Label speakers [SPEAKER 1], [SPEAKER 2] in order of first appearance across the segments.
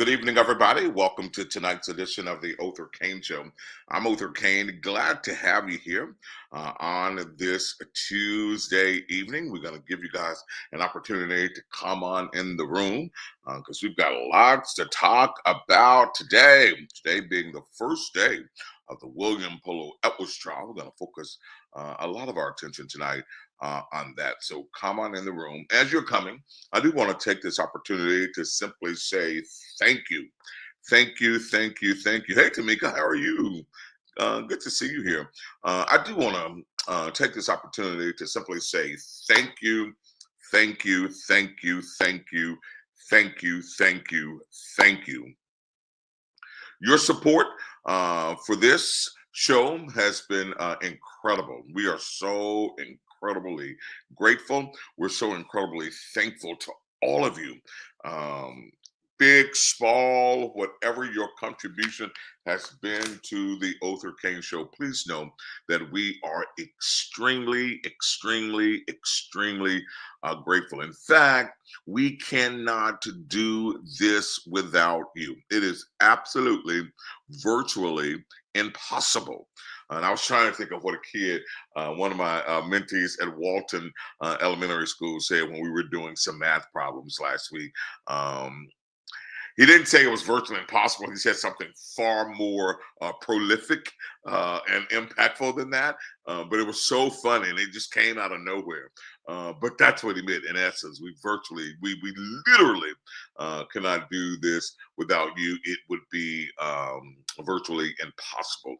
[SPEAKER 1] Good evening, everybody. Welcome to tonight's edition of the Othor Cain Show. I'm Othor Cain. Glad to have you here on this Tuesday evening. We're going to give you guys an opportunity to come on in the room because we've got lots to talk about today. Today being the first day of the William Polo Edwards trial. We're going to focus a lot of our attention tonight on that. So come on in the room. As you're coming, I do want to take this opportunity to simply say thank you. Thank you, thank you, thank you. Hey, Tamika, how are you? Good to see you here. I do want to take this opportunity to simply say thank you, thank you, thank you, thank you, thank you, thank you, thank you. Your support for this show has been incredible. We are so incredibly grateful. We're so incredibly thankful to all of you. Um, Big, small, whatever your contribution has been to the Othor Cain Show, please know that we are extremely, extremely, extremely grateful. In fact, we cannot do this without you. It is absolutely, virtually impossible. And I was trying to think of what a kid, one of my mentees at Walton Elementary School said when we were doing some math problems last week. He didn't say it was virtually impossible. He said something far more prolific and impactful than that. But it was so funny and it just came out of nowhere. But that's what he meant. In essence, we literally cannot do this without you. It would be virtually impossible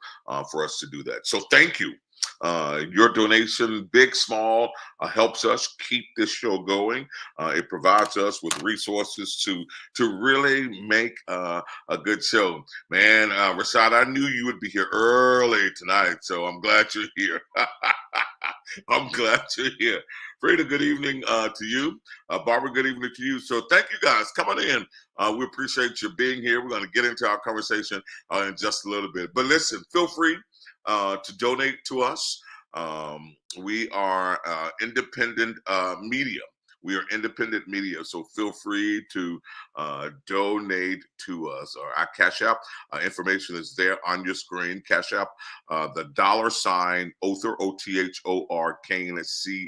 [SPEAKER 1] for us to do that. So thank you. Your donation, big, small, helps us keep this show going. It provides us with resources to really make a good show. Man, Rashad, I knew you would be here early tonight, so I'm glad you're here. I'm glad you're here. Freda, good evening to you. Barbara, good evening to you. So thank you guys. Come on in. We appreciate you being here. We're going to get into our conversation in just a little bit. But listen, feel free to donate to us. We are independent media. We are independent media, so feel free to donate to us. Our Cash App information is there on your screen. Cash App, the $ Othor, Othor Cain,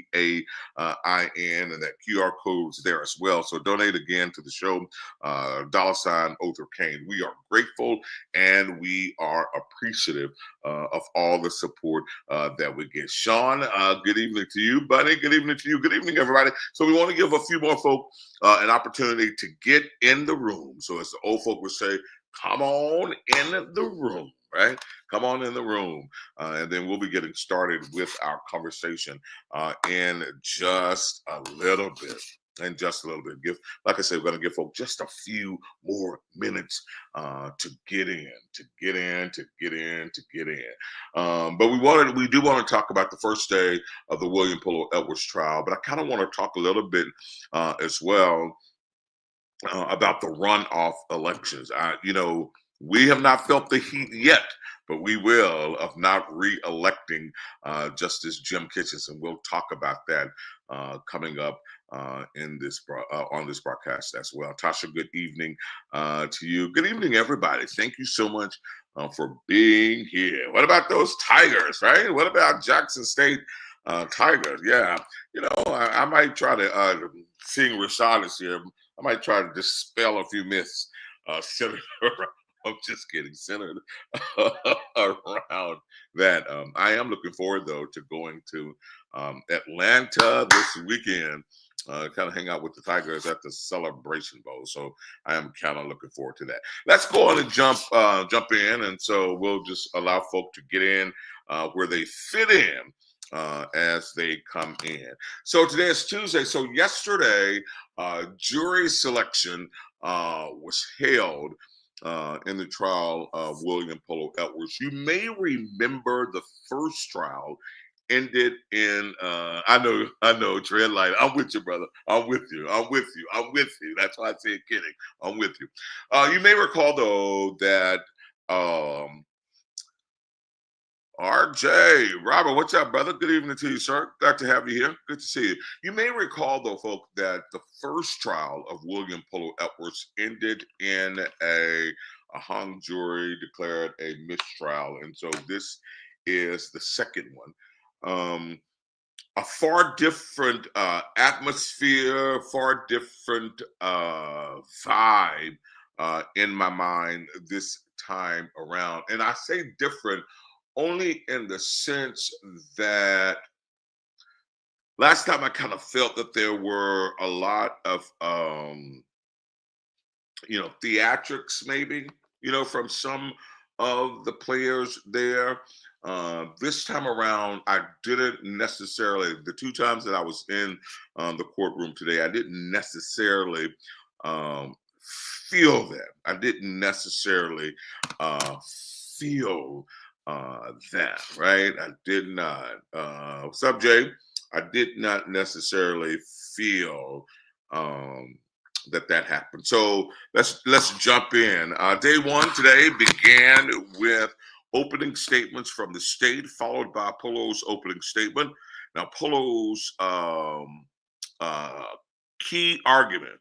[SPEAKER 1] Cain, and that QR code's there as well. So donate again to the show, $ Othor Cain. We are grateful and we are appreciative of all the support that we get. Sean, good evening to you, buddy. Good evening to you. Good evening, everybody. So we want to give a few more folk an opportunity to get in the room. So as the old folk would say, come on in the room, right? Come on in the room. And then we'll be getting started with our conversation in just a little bit. In just a little bit. Like I said, we're going to give folks just a few more minutes to get in. But we do want to talk about the first day of the William Polo Edwards trial. But I kind of want to talk a little bit as well about the runoff elections. We have not felt the heat yet, but we will of not re-electing Justice Jim Kitchens, and we'll talk about that coming up on this broadcast as well. Tasha, good evening to you. Good evening, everybody. Thank you so much for being here. What about those Tigers, right? What about Jackson State Tigers? Yeah, I might try to, seeing Rashad is here, I might try to dispel a few myths centered around. I'm just kidding, centered around that. I am looking forward, though, to going to Atlanta this weekend, kind of hang out with the Tigers at the Celebration Bowl. So I am kind of looking forward to that. Let's go on and jump in. And so we'll just allow folk to get in where they fit in. As they come in. So today is Tuesday. So yesterday, jury selection was held in the trial of William Polo Edwards. You may remember the first trial ended in I know, tread light. I'm with you, brother. I'm with you. That's why I say kidding. I'm with you. You may recall though that RJ, Robert, what's up, brother? Good evening to you, sir. Glad to have you here. Good to see you. You may recall, though, folks, that the first trial of William Polo Edwards ended in a hung jury declared a mistrial. And so this is the second one. A far different atmosphere, far different vibe in my mind this time around. And I say different only in the sense that last time I kind of felt that there were a lot of theatrics maybe, from some of the players there. This time around, I didn't necessarily, the two times that I was in the courtroom today, I didn't necessarily um, feel that. I didn't necessarily feel that, right? I did not. Subject, I did not necessarily feel. That happened. So let's jump in. Day one today began with opening statements from the state, followed by Polo's opening statement. Now, Polo's uh, key argument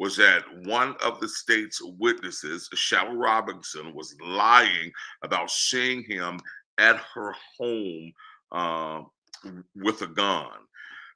[SPEAKER 1] was that one of the state's witnesses, Shallow Robinson, was lying about seeing him at her home uh, with a gun.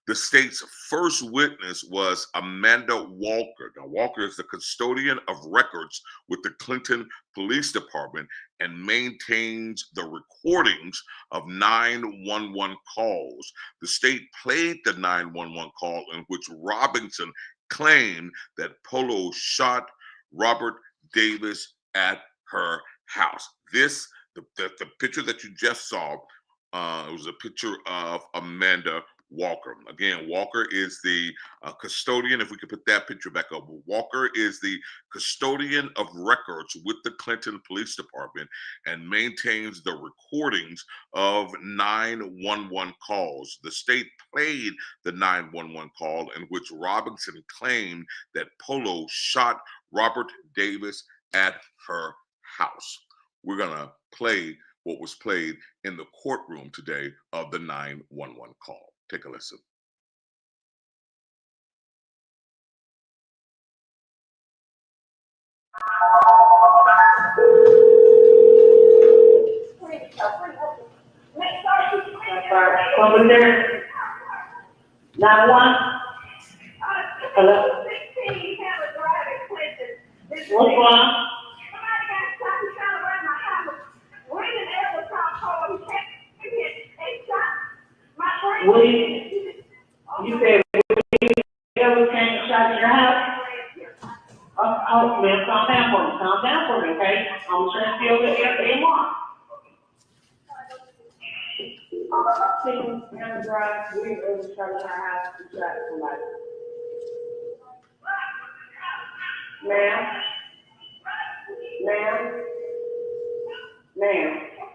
[SPEAKER 1] The state's first witness was Amanda Walker. Now, Walker is the custodian of records with the Clinton Police Department and maintains the recordings of 911 calls. The state played the 911 call in which Robinson claimed that Polo shot Robert Davis at her house. The picture that you just saw, it was a picture of Amanda Walker. Again, Walker is the custodian. If we could put that picture back up, Walker is the custodian of records with the Clinton Police Department and maintains the recordings of 911 calls. The state played the 911 call in which Robinson claimed that Polo shot Robert Davis at her house. We're going to play what was played in the courtroom today of the 911 call. Take a listen.
[SPEAKER 2] Over there. 911. Hello. What's going on? You said ever came and shot in your house? Oh, man, calm down for me. Calm down for me, okay? I'm trying to feel the AMR. Hannah Drive, we ever shot in our house and shot somebody. Ma'am?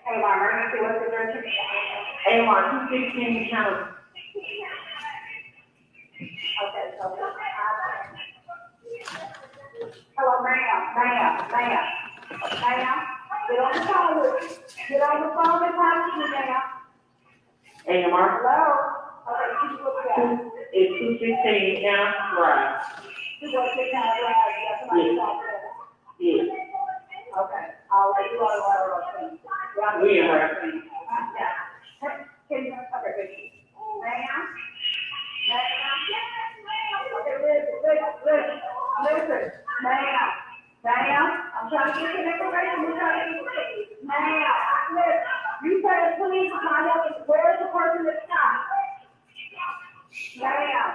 [SPEAKER 2] AMR, emergency, what's the emergency? AMR, 216 County. Okay, so. Hello, ma'am. Get on the phone with me. Get on the phone and talk to me, ma'am. AMR. Hello. Okay, what we got? It's 216 County Drive. 216 County Drive. Yes. Okay. I'll let you on the we are right. Can you, okay, ma'am? Okay, listen, ma'am, I'm trying to get some information, ma'am, listen, you said the police are not helping, where's the person that shot? Ma'am.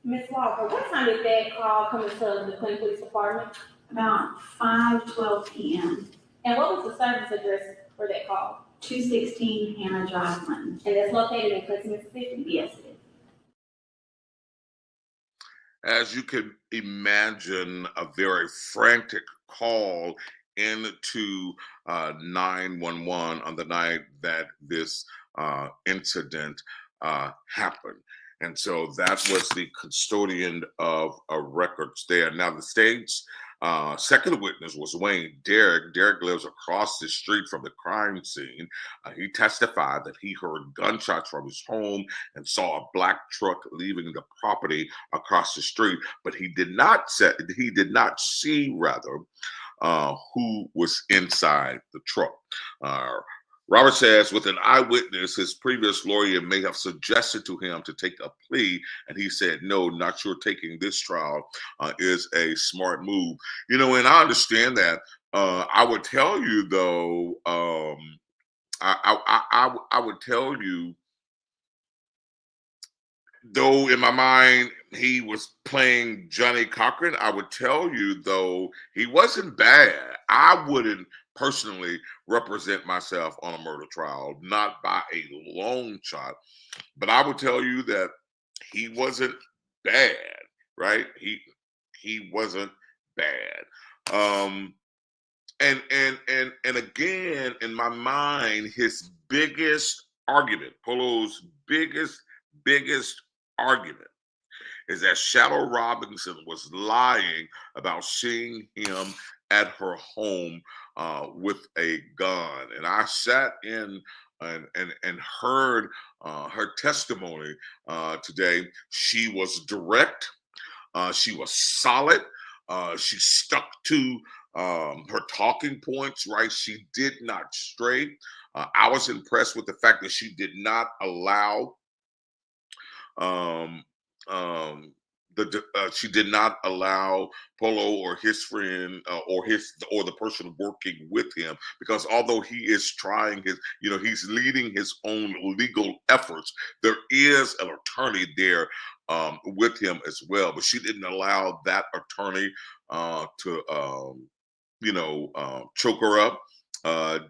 [SPEAKER 3] Ms. Walker, what time did that call come into the Clinton Police Department?
[SPEAKER 4] About 5:12 p.m.
[SPEAKER 3] And what was the service address for that call?
[SPEAKER 4] 216 Hannah Drive, Clinton.
[SPEAKER 3] And that's located in Clinton, Mississippi?
[SPEAKER 4] Yes, it is.
[SPEAKER 1] As you can imagine, a very frantic call into 911 on the night that this incident happened. And so that was the custodian of records there. Now, the state's second witness was Wayne Derrick. Derrick lives across the street from the crime scene. He testified that he heard gunshots from his home and saw a black truck leaving the property across the street, but he did not see who was inside the truck. Robert says, with an eyewitness, his previous lawyer may have suggested to him to take a plea, and he said, no, not sure taking this trial is a smart move. You know, and I understand that. I would tell you, though, I would tell you, though in my mind he was playing Johnny Cochran, I would tell you, though, he wasn't bad. I wouldn't personally represent myself on a murder trial, not by a long shot, but I would tell you that he wasn't bad, right? He wasn't bad. And again, in my mind, his biggest argument, Polo's biggest argument, is that Shadow Robinson was lying about seeing him at her home with a gun. And I sat in and heard her testimony today. She was direct. She was solid. She stuck to her talking points, right? She did not stray. I was impressed with the fact that she did not allow she did not allow Polo or his friend or the person working with him, because although he is trying he's leading his own legal efforts, there is an attorney there with him as well, but she didn't allow that attorney to choke her up.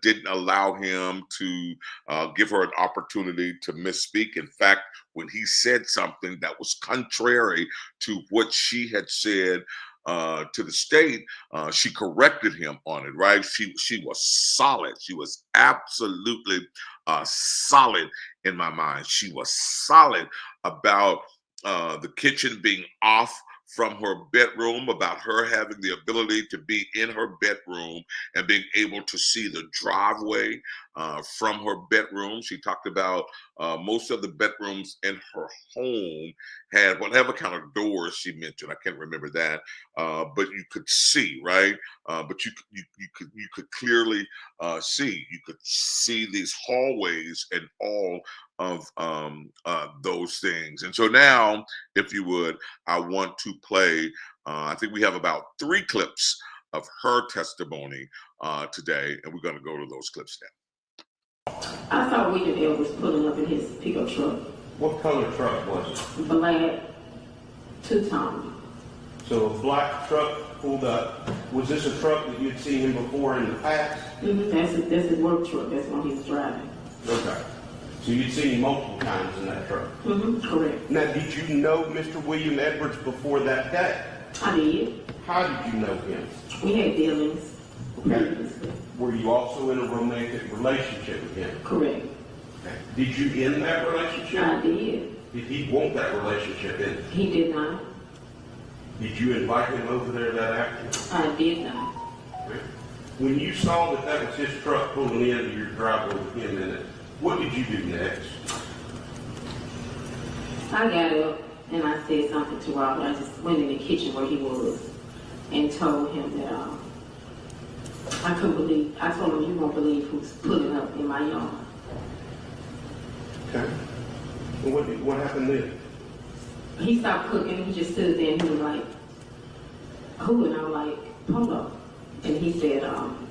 [SPEAKER 1] Didn't allow him to give her an opportunity to misspeak. In fact, when he said something that was contrary to what she had said to the state, she corrected him on it, right? She was solid. She was absolutely solid in my mind. She was solid about the kitchen being off from her bedroom, about her having the ability to be in her bedroom and being able to see the driveway from her bedroom. She talked about most of the bedrooms in her home had whatever kind of doors she mentioned. I can't remember that, but you could see, right? But you could clearly see. You could see these hallways and all of those things. And so now, if you would, I want to play, I think we have about 3 clips of her testimony today, and we're going to go to those clips now.
[SPEAKER 5] I saw William Edwards pulling up in his pickup truck.
[SPEAKER 6] What color truck was it?
[SPEAKER 5] Black, 2-tone.
[SPEAKER 6] So a black truck pulled up. Was this a truck that you'd seen him before in the past?
[SPEAKER 5] Mm-hmm. That's his work truck. That's one he was driving.
[SPEAKER 6] Okay. So you'd seen him multiple times in that truck?
[SPEAKER 5] Mm-hmm. Correct.
[SPEAKER 6] Now, did you know Mr. William Edwards before that day?
[SPEAKER 5] I did.
[SPEAKER 6] How did you know him?
[SPEAKER 5] We had dealings.
[SPEAKER 6] Okay. Were you also in a romantic relationship with him?
[SPEAKER 5] Correct.
[SPEAKER 6] Okay. Did you end that relationship?
[SPEAKER 5] I did.
[SPEAKER 6] Did he want that relationship in?
[SPEAKER 5] He did not.
[SPEAKER 6] Did you invite him over there that afternoon?
[SPEAKER 5] I did not.
[SPEAKER 6] Okay. When you saw that was his truck pulling into your driveway with him in it, what did you do next?
[SPEAKER 5] I got up and I said something to Robert. I just went in the kitchen where he was and told him that I couldn't believe. I told him, you won't believe who's pulling up in my yard.
[SPEAKER 6] Okay. And what happened then?
[SPEAKER 5] He stopped cooking. He just stood there and he was like, who? And I'm like, Polo. And he said,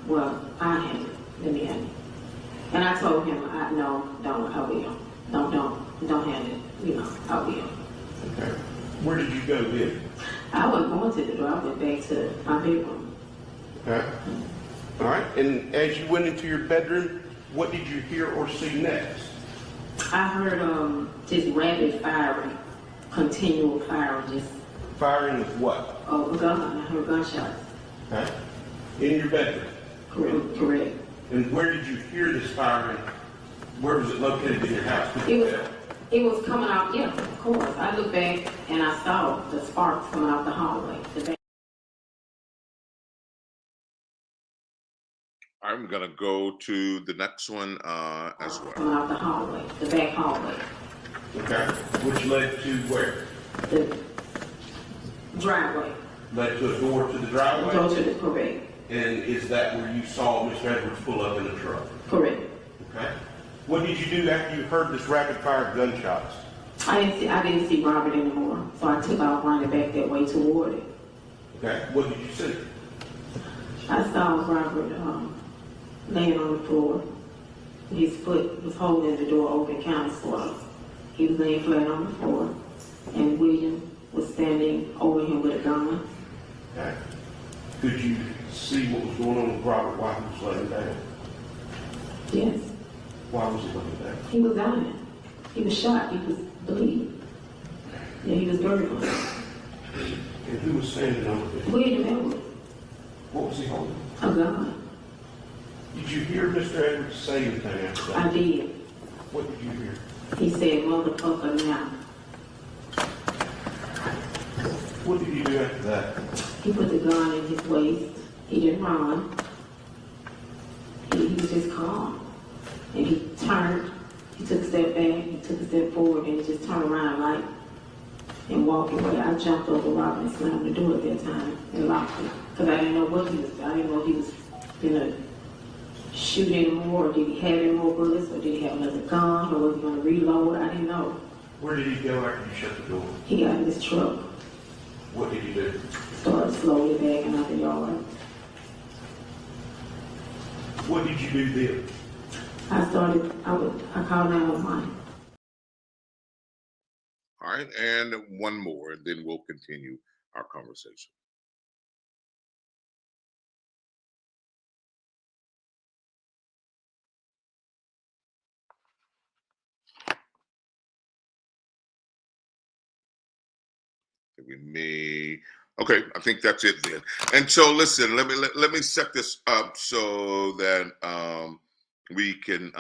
[SPEAKER 5] well, I have it. Let me have it. And I told him, no, don't, I will. Don't have it. I will.
[SPEAKER 6] Okay. Where did you go then?
[SPEAKER 5] I wasn't going to the door. I went back to my bedroom.
[SPEAKER 6] Okay. All right. And as you went into your bedroom, what did you hear or see next?
[SPEAKER 5] I heard just rapid firing, continual firing, just.
[SPEAKER 6] Firing with what?
[SPEAKER 5] Oh, a gun. I heard gunshots.
[SPEAKER 6] Okay. In your bedroom?
[SPEAKER 5] Correct.
[SPEAKER 6] And where did you hear this firing? Where was it located in your house?
[SPEAKER 5] It was coming out, yeah, of course. I looked back and I saw the sparks coming out the hallway.
[SPEAKER 1] I'm gonna go to the next one as well.
[SPEAKER 5] Coming out the hallway, the back hallway.
[SPEAKER 6] Okay. Which led to where?
[SPEAKER 5] The driveway.
[SPEAKER 6] Led to a door to the driveway?
[SPEAKER 5] Go to the correct.
[SPEAKER 6] And is that where you saw Mr. Edwards pull up in the truck?
[SPEAKER 5] Correct.
[SPEAKER 6] Okay. What did you do after you heard this rapid fire gunshots?
[SPEAKER 5] I didn't see Robert anymore, so I took off running back that way toward it.
[SPEAKER 6] Okay. What did you see?
[SPEAKER 5] I saw Robert laying on the floor. His foot was holding the door open, kind of sort of. He was laying flat on the floor, and William was standing over him with a gun.
[SPEAKER 6] Okay. Could you see what was going on with Robert while he was laying down?
[SPEAKER 5] Yes,
[SPEAKER 6] Why was he laying down?
[SPEAKER 5] he was dying. He was shot. He was bleeding. Yeah, he was gurgling.
[SPEAKER 6] And who was standing over there?
[SPEAKER 5] William Edwards,
[SPEAKER 6] What was he holding?
[SPEAKER 5] a gun.
[SPEAKER 6] Did you hear Mr. Edwards say anything after that?
[SPEAKER 5] I did.
[SPEAKER 6] What did you hear?
[SPEAKER 5] He said, "Motherfucker, now."
[SPEAKER 6] What did you do after that?
[SPEAKER 5] He put the gun in his waist. He didn't run. He was just calm. And he turned. He took a step back. He took a step forward, and he just turned around like and walked away. I jumped over Robert and slammed the door at that time and locked it because I didn't know what he was. I didn't know if he was gonna shoot anymore, or did he have any more bullets, or did he have another gun, or was he gonna reload? I didn't know.
[SPEAKER 6] Where did he go after you shut the door?
[SPEAKER 5] He got in his truck,
[SPEAKER 6] What did he do?
[SPEAKER 5] started slowly backing out the yard.
[SPEAKER 6] What did you do then?
[SPEAKER 5] I called 911.
[SPEAKER 1] All right, and one more, and then we'll continue our conversation. We may. Okay, I think that's it then. And so, listen, let me set this up so that we can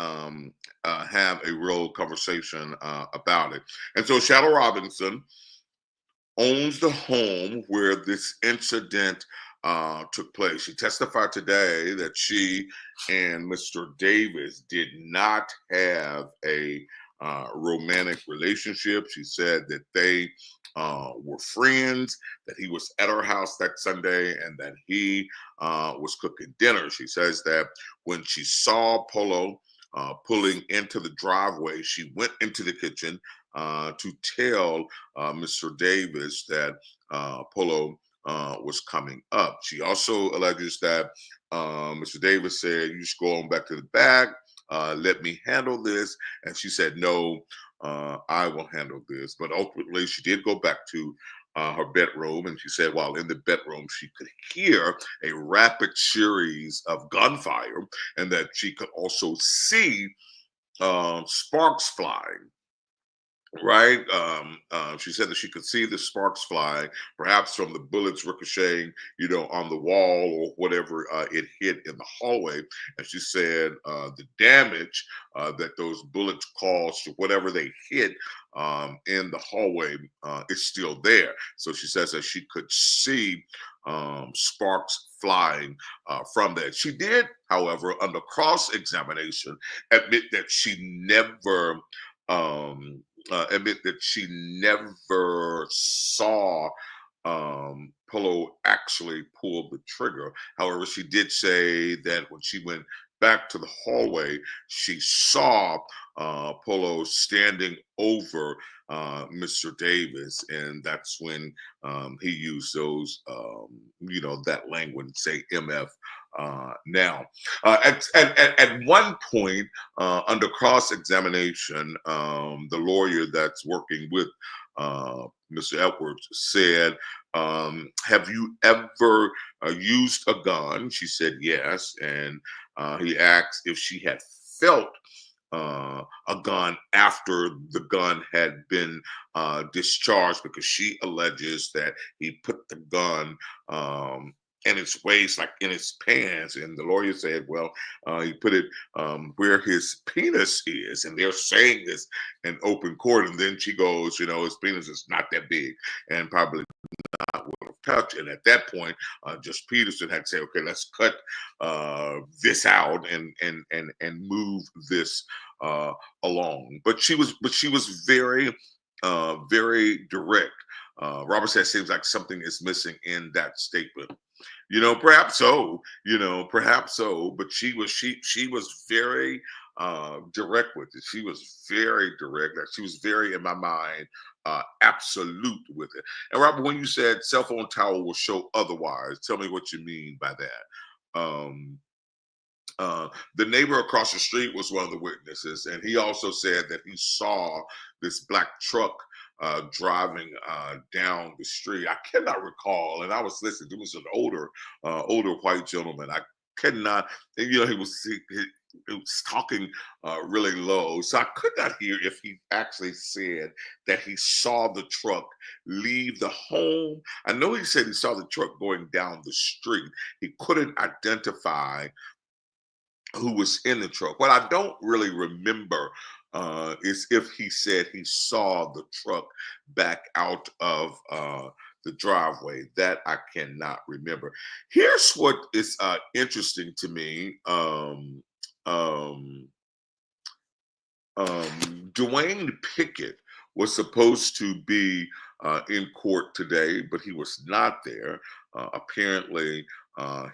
[SPEAKER 1] have a real conversation about it. And so, Shadow Robinson owns the home where this incident took place. She testified today that she and Mr. Davis did not have a romantic relationship. She said that they were friends, that he was at her house that Sunday, and that he was cooking dinner. She says that when she saw Polo pulling into the driveway, she went into the kitchen to tell Mr. Davis that Polo was coming up. She also alleges that Mr. Davis said, "You just go on back to the back, let me handle this." And she said, "No, I will handle this." But ultimately, she did go back to her bedroom, and she said while in the bedroom, she could hear a rapid series of gunfire, and that she could also see sparks flying. Right. She said that she could see the sparks fly, perhaps from the bullets ricocheting, on the wall or whatever it hit in the hallway. And she said the damage that those bullets caused, whatever they hit in the hallway, is still there. So she says that she could see sparks flying from that. She did, however, under cross-examination, admit that she never saw Polo actually pull the trigger. However, she did say that when she went back to the hallway, she saw Polo standing over Mr. Davis, and that's when he used those, that language, say MF. Now, at one point under cross-examination, the lawyer that's working with Mr. Edwards said, "Have you ever used a gun?" She said yes, and he asked if she had felt a gun after the gun had been discharged, because she alleges that he put the gun in its waist, like in his pants. And the lawyer said, well, he put it where his penis is. And they're saying this in open court. And then she goes, his penis is not that big and probably not would have touched. And at that point, Judge Peterson had to say, okay, let's cut this out and move this along. But she was very, very direct. Robert said, seems like something is missing in that statement. Perhaps so. Perhaps so. But she was very direct with it. She was very direct. Like, she was very, in my mind, absolute with it. And Robert, when you said cell phone tower will show otherwise, tell me what you mean by that. The neighbor across the street was one of the witnesses, and he also said that he saw this black truck driving down the street. I cannot recall, and I was listening. It was an older white gentleman. I cannot, and, he was talking really low, so I could not hear if he actually said that he saw the truck leave the home. I know he said he saw the truck going down the street. He couldn't identify who was in the truck. What I don't really remember is if he said he saw the truck back out of the driveway. That I cannot remember. Here's what is interesting to me. Dwayne Pickett was supposed to be in court today, but he was not there. Apparently,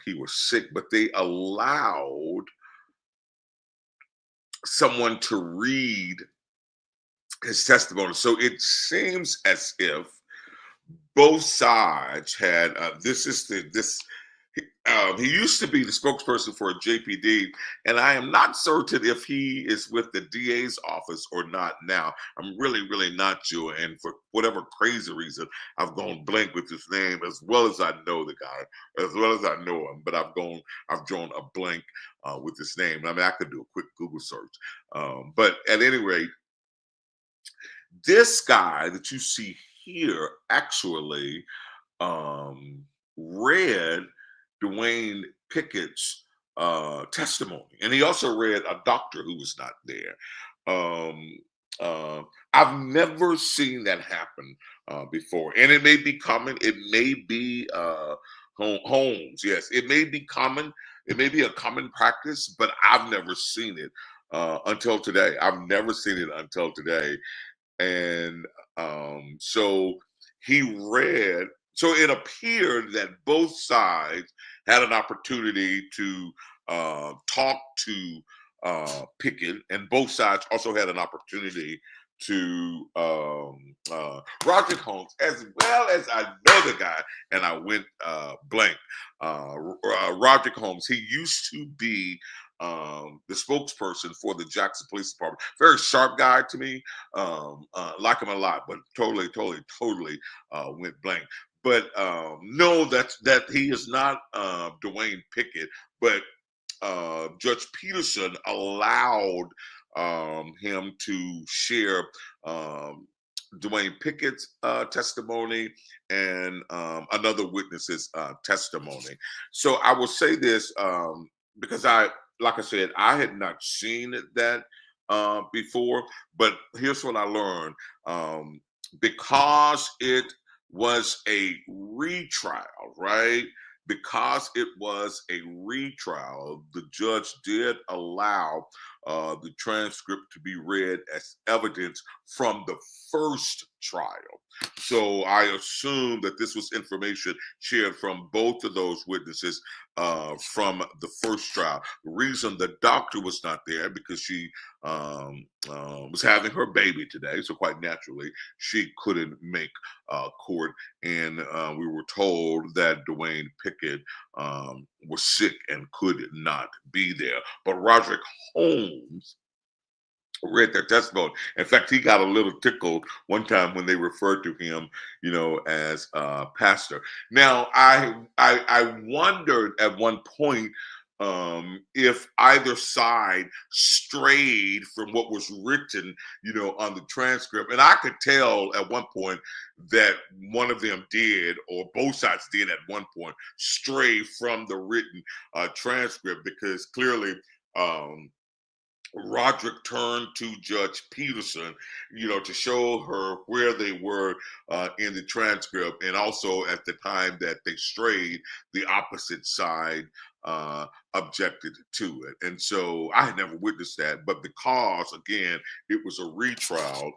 [SPEAKER 1] he was sick, but they allowed someone to read his testimony. So it seems as if both sides had he used to be the spokesperson for JPD, and I am not certain if he is with the DA's office or not now. I'm really, really not sure. And for whatever crazy reason, I've gone blank with his name, as well as I know the guy, as well as I know him, but I've drawn a blank with his name. I mean, I could do a quick Google search. But at any rate, this guy that you see here actually read Dwayne Pickett's testimony, and he also read a doctor who was not there. I've never seen that happen before, and it may be common. It may be Holmes. Yes, it may be common. It may be a common practice, but I've never seen it until today. I've never seen it until today, and so he read. So it appeared that both sides had an opportunity to talk to Pickett, and both sides also had an opportunity to Roger Holmes, as well as I know the guy, and I went blank. Roger Holmes, he used to be the spokesperson for the Jackson Police Department. Very sharp guy to me. Like him a lot, but totally went blank. But no, that he is not Dwayne Pickett, but Judge Peterson allowed him to share Dwayne Pickett's testimony and another witness's testimony. So I will say this because like I said, I had not seen that before, but here's what I learned. Because it was a retrial, right? Because it was a retrial, the judge did allow the transcript to be read as evidence from the first trial. So I assume that this was information shared from both of those witnesses from the first trial. The reason the doctor was not there because she was having her baby today, so quite naturally she couldn't make court, and we were told that Dwayne Pickett was sick and could not be there. But Roderick Holmes read their testimony. In fact, he got a little tickled one time when they referred to him, as pastor. Now, I wondered at one point if either side strayed from what was written, on the transcript. And I could tell at one point that one of them did, or both sides did at one point, stray from the written transcript, because clearly Roderick turned to Judge Peterson, to show her where they were in the transcript, and also at the time that they strayed, the opposite side objected to it. And so I had never witnessed that, but because, again, it was a retrial,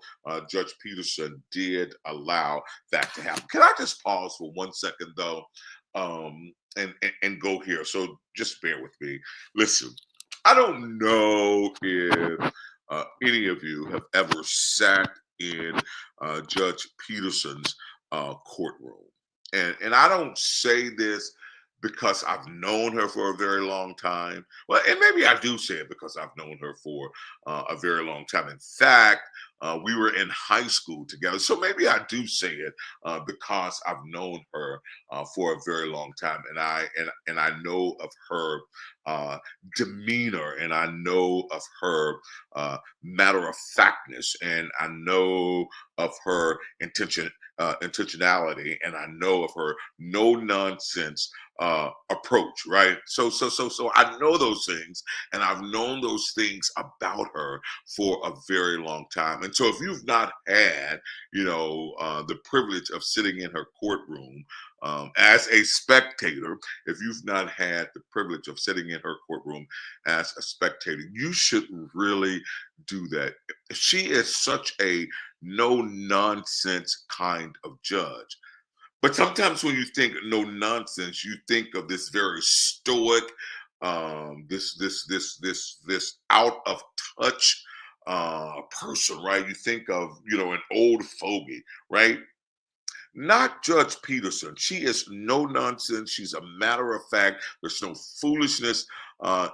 [SPEAKER 1] Judge Peterson did allow that to happen. Can I just pause for 1 second, though, and go here? So just bear with me. Listen. I don't know if any of you have ever sat in Judge Peterson's courtroom. And I don't say this because I've known her for a very long time. Well, and maybe I do say it because I've known her for a very long time. In fact, we were in high school together. So maybe I do say it because I've known her for a very long time. And I know of her demeanor, and I know of her matter of factness, and I know of her intentionality, and I know of her no nonsense approach, right? So I know those things, and I've known those things about her for a very long time. And so if you've not had, the privilege of sitting in her courtroom as a spectator, if you've not had the privilege of sitting in her courtroom as a spectator, you should really do that. She is such a no nonsense kind of judge. But sometimes when you think no nonsense, you think of this very stoic, this out of touch person, right? You think of an old fogey, right? Not Judge Peterson. She is no nonsense. She's a matter of fact. There's no foolishness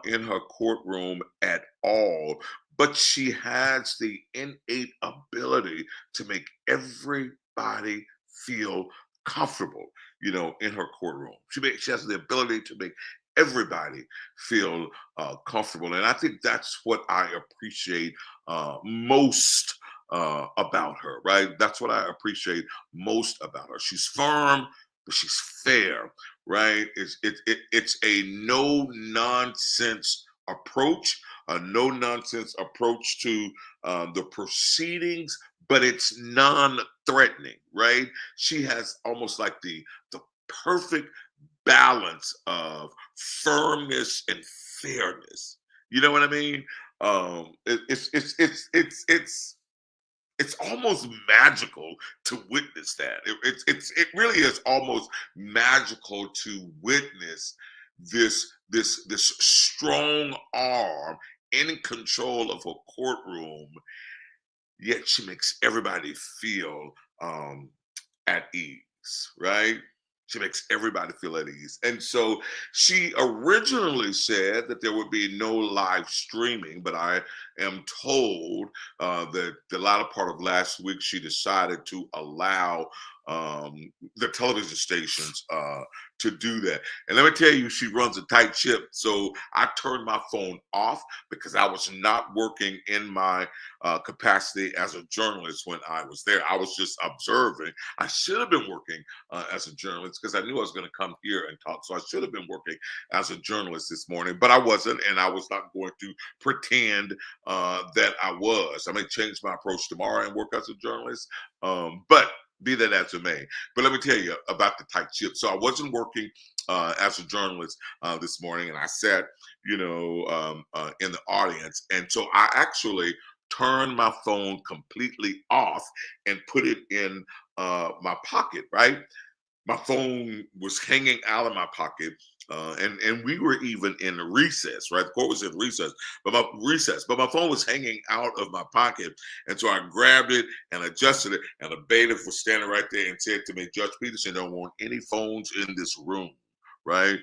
[SPEAKER 1] in her courtroom at all. But she has the innate ability to make everybody feel comfortable, in her courtroom. She has the ability to make everybody feel comfortable. And I think that's what I appreciate most about her, right? That's what I appreciate most about her. She's firm, but she's fair, right? It's a no nonsense approach, a no nonsense approach to the proceedings, but it's non-threatening, right? She has almost like the perfect balance of firmness and fairness. You know what I mean? It's almost magical to witness that. It really is almost magical to witness this strong arm in control of a courtroom, yet she makes everybody feel at ease, right? She makes everybody feel at ease. And so she originally said that there would be no live streaming, but I am told that the latter part of last week she decided to allow the television stations to do that. And let me tell you, she runs a tight ship. So I turned my phone off because I was not working in my capacity as a journalist when I was there. I was just observing. I should have been working as a journalist because I knew I was going to come here and talk. So I should have been working as a journalist this morning, but I wasn't, and I was not going to pretend that I was. I may change my approach tomorrow and work as a journalist, but be that as it may. But let me tell you about the tight ship. So I wasn't working as a journalist this morning, and I sat, in the audience. And so I actually turned my phone completely off and put it in my pocket, right? My phone was hanging out of my pocket, and we were even in recess, right? The court was in recess, but my phone was hanging out of my pocket, and so I grabbed it and adjusted it, and the bailiff was standing right there and said to me, "Judge Peterson, don't want any phones in this room," right?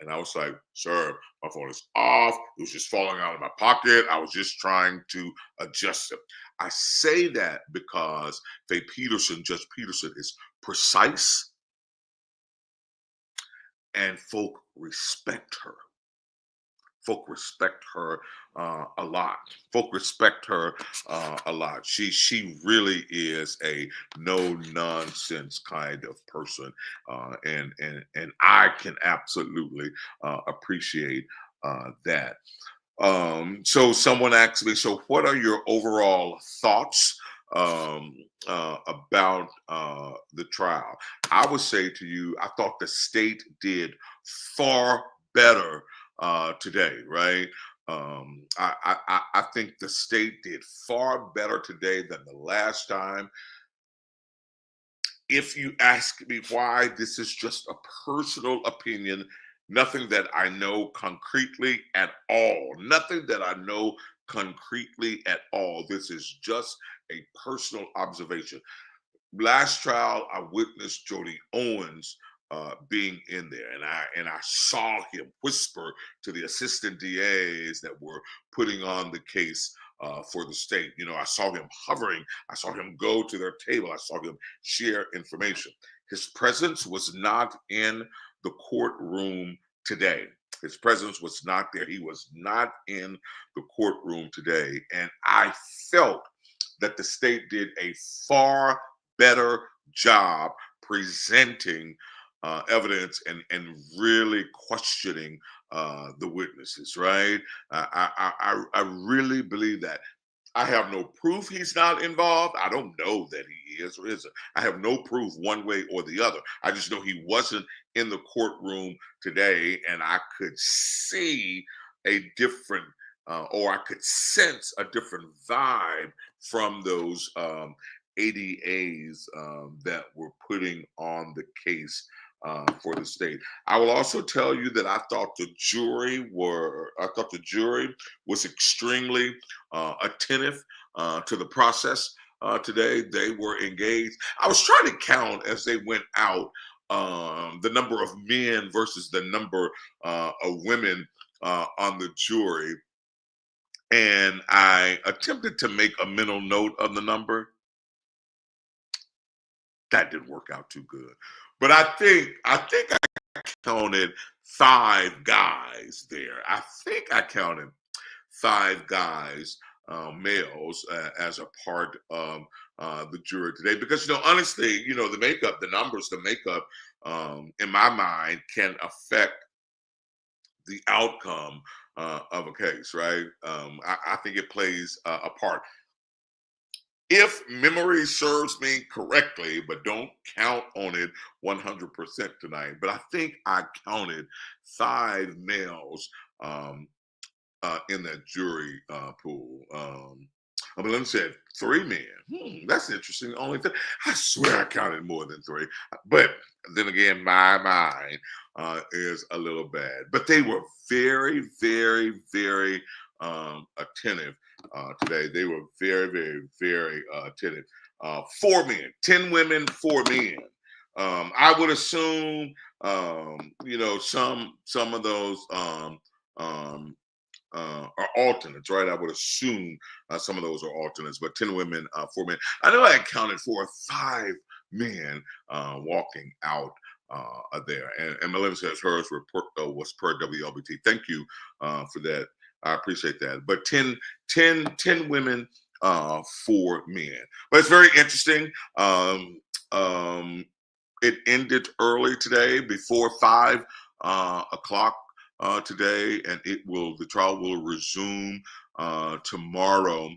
[SPEAKER 1] And I was like, "Sir, my phone is off. It was just falling out of my pocket. I was just trying to adjust it." I say that because Judge Peterson, is precise, and folk respect her. folk respect her a lot. Folk respect her a lot. She really is a no nonsense kind of person, and I can absolutely appreciate that. So someone asked me, so what are your overall thoughts about the trial? I would say to you, I thought the state did far better today, right? I think the state did far better today than the last time. If you ask me why, this is just a personal opinion, nothing that I know concretely at all. Nothing that I know concretely at all. This is just a personal observation. Last trial, I witnessed Jody Owens being in there, and I saw him whisper to the assistant DAs that were putting on the case for the state. You know, I saw him hovering. I saw him go to their table. I saw him share information. His presence was not in the courtroom today. His presence was not there. He was not in the courtroom today, and I felt that the state did a far better job presenting evidence and really questioning the witnesses, right? I really believe that. I have no proof he's not involved. I don't know that he is or isn't. I have no proof one way or the other. I just know he wasn't in the courtroom today, and I could see a different, or I could sense a different vibe from those ADAs that were putting on the case for the state. I will also tell you that I thought the jury was extremely attentive to the process today. They were engaged. I was trying to count as they went out the number of men versus the number of women on the jury. And I attempted to make a mental note of the number. That didn't work out too good. But I think I counted 5 guys there. I think I counted 5 guys, males, as a part of the jury today. Because, honestly, the makeup, the numbers, the makeup, in my mind, can affect the outcome of a case, right? I think it plays a part. If memory serves me correctly, but don't count on it 100% tonight, but I think I counted 5 males in that jury pool. Let me say 3 men. That's interesting. Only I swear I counted more than 3, but then again, my mind is a little bad. But they were very, very, very attentive today. They were very, very, very attentive. 4 men, 10 women, 4 men. I would assume, some of those are alternates, right? I would assume some of those are alternates, but 10 women, 4 men. I know I counted 4 or 5 men walking out there. And Melinda says hers report was per WLBT. Thank you for that. I appreciate that. But 10 women, 4 men. But it's very interesting. It ended early today, before 5 o'clock today, and the trial will resume tomorrow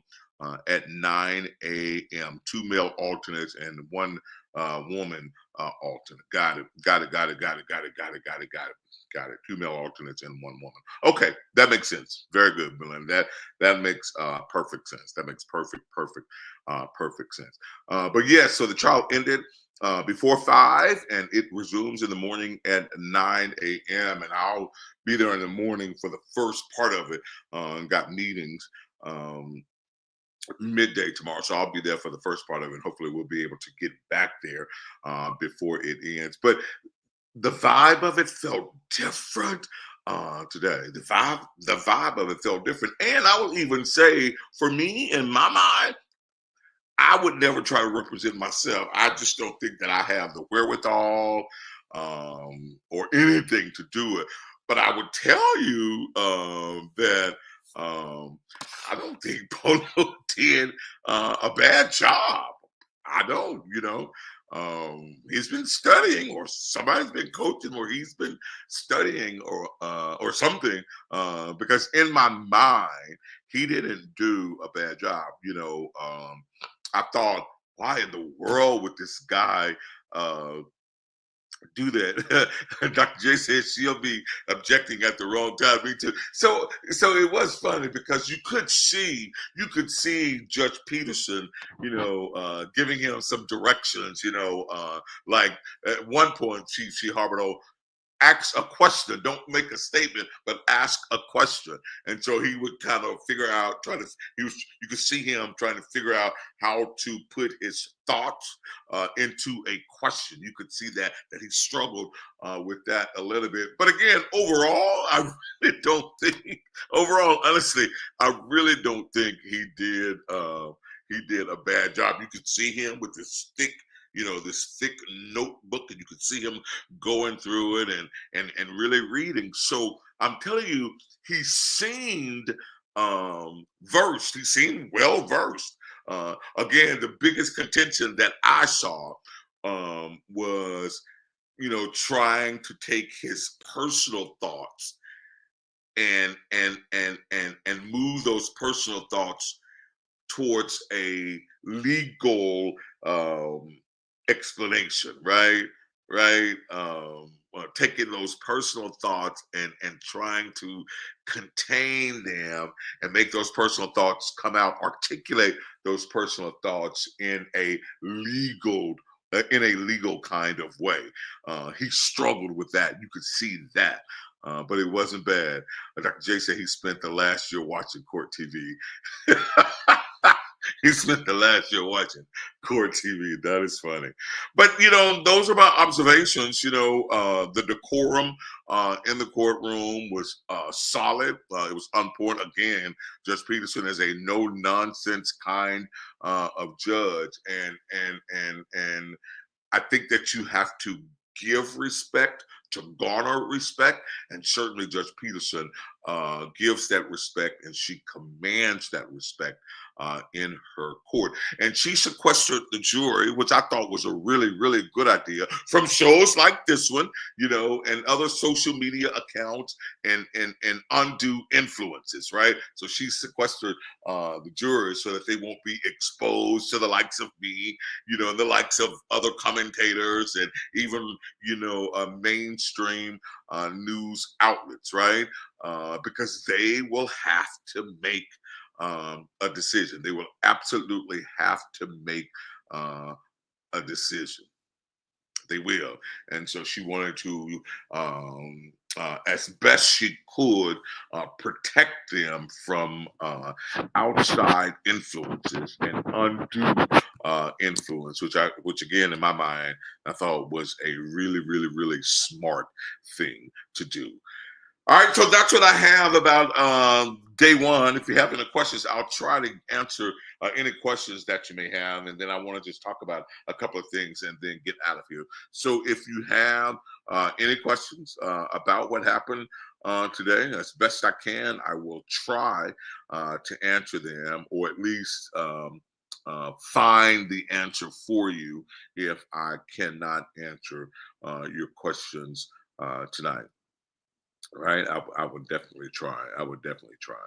[SPEAKER 1] at 9 a.m. 2 male alternates and 1 woman alternate. Got it. 2 male alternates and 1 woman. Okay, that makes sense. Very good, Belinda. That makes perfect sense. That makes perfect sense. But yes, so the trial ended before 5, and it resumes in the morning at 9 a.m. And I'll be there in the morning for the first part of it. And got meetings midday tomorrow, so I'll be there for the first part of it. Hopefully, we'll be able to get back there before it ends. But the vibe of it felt different today. The vibe of it felt different, and I will even say, for me, in my mind, I would never try to represent myself. I just don't think that I have the wherewithal or anything to do it. but I would tell you that I don't think Polo did a bad job. I don't, he's been studying, or somebody's been coaching, or he's been studying, or something. Because in my mind, he didn't do a bad job. I thought, why in the world would this guy do that? Dr. J said she'll be objecting at the wrong time. Me too. So it was funny because you could see Judge Peterson, giving him some directions. Like at one point she harbored, "Oh, ask a question. Don't make a statement, but ask a question." And so he would kind of figure out, you could see him trying to figure out how to put his thoughts into a question. You could see that he struggled with that a little bit. But again, overall, I really don't think, honestly, I really don't think he did a bad job. You could see him with this thick notebook, and you could see him going through it and really reading. So I'm telling you, he seemed versed. He seemed well versed. Again, the biggest contention that I saw was, trying to take his personal thoughts and move those personal thoughts towards a legal explanation, right? Taking those personal thoughts and trying to contain them and make those personal thoughts come out, articulate those personal thoughts in a legal kind of way. He struggled with that. You could see that. But it wasn't bad. Dr. J said he spent the last year watching court TV. He spent the last year watching court TV. That is funny. But, those are my observations. The decorum in the courtroom was solid. It was on point. Again, Judge Peterson is a no-nonsense kind of judge. And I think that you have to give respect to garner respect, and certainly Judge Peterson gives that respect, and she commands that respect in her court. And she sequestered the jury, which I thought was a really, really good idea, from shows like this one, and other social media accounts and undue influences, right? So she sequestered the jury so that they won't be exposed to the likes of me, and the likes of other commentators, and even, mainstream news outlets, right? Because they will have to make a decision. They will absolutely have to make a decision. They will. And so she wanted to, as best she could, protect them from outside influences and undue influence, which again, in my mind, I thought was a really, really, really smart thing to do. All right, so that's what I have about day one. If you have any questions, I'll try to answer any questions that you may have, and then I want to just talk about a couple of things and then get out of here. So if you have any questions about what happened today, as best I can, I will try to answer them, or at least find the answer for you if I cannot answer your questions tonight. Right, I would definitely try. I would definitely try.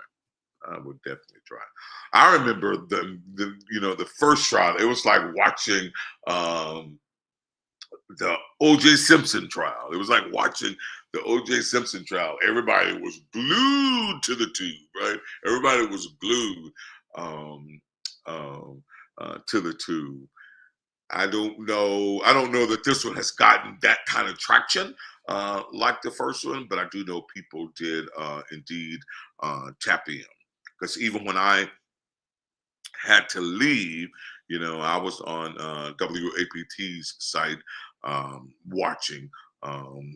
[SPEAKER 1] I remember the first trial. It was like watching the O.J. Simpson trial. It was like watching the O.J. Simpson trial. Everybody was glued to the tube, right? Everybody was glued to the tube. I don't know that this one has gotten that kind of traction like the first one, but I do know people did indeed tap in. Because even when I had to leave, I was on WAPT's site watching